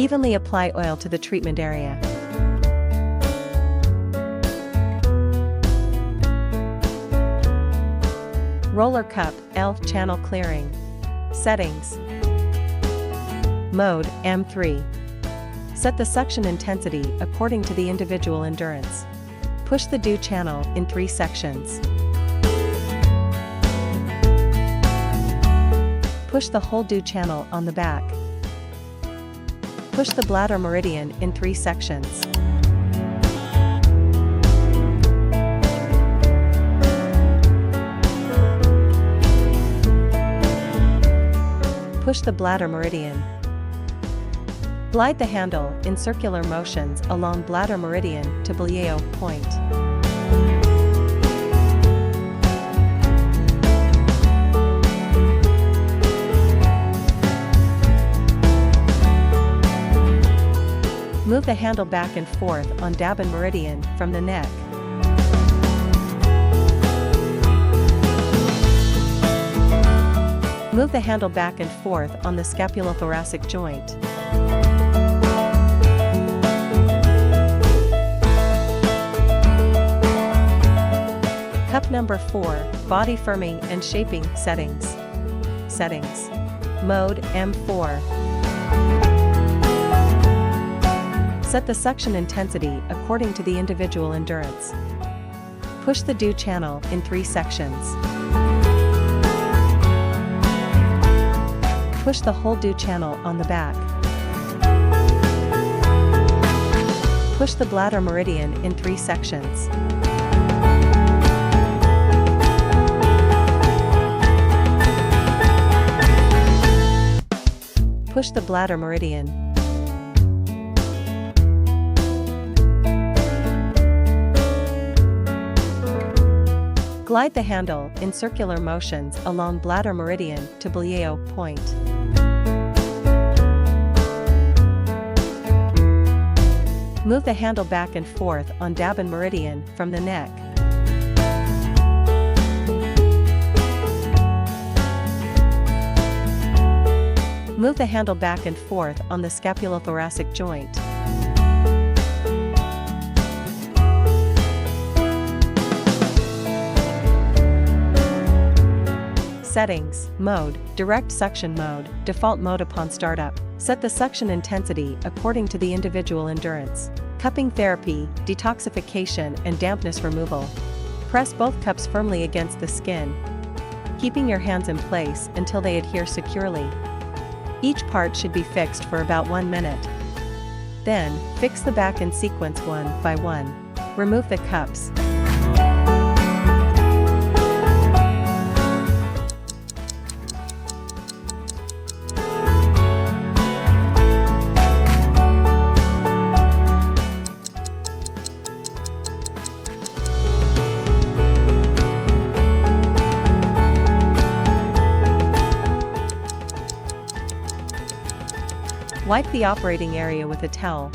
Evenly apply oil to the treatment area. Roller cup, L channel clearing. Settings. Mode, M3. Set the suction intensity according to the individual endurance. Push the DO channel in 3 sections. Push the whole DO channel on the back. Push the bladder meridian in 3 sections. Push the bladder meridian. Glide the handle in circular motions along bladder meridian to Beliveau point. Move the handle back and forth on Dabin meridian from the neck. Move the handle back and forth on the scapulothoracic joint. Cup number 4, body firming and shaping settings. Settings. Mode, M4. Set the suction intensity according to the individual endurance. Push the DO channel in 3 sections. Push the whole DO channel on the back. Push the bladder meridian in 3 sections. Push the bladder meridian. Glide the handle in circular motions along bladder meridian to Beliveau point. Move the handle back and forth on Dabin meridian from the neck. Move the handle back and forth on the scapulothoracic joint. Settings. Mode, direct suction mode, default mode upon startup. Set the suction intensity according to the individual endurance. Cupping therapy, detoxification and dampness removal. Press both cups firmly against the skin, keeping your hands in place until they adhere securely. Each part should be fixed for about 1 minute. Then, fix the back in sequence one by one. Remove the cups. Wipe the operating area with a towel,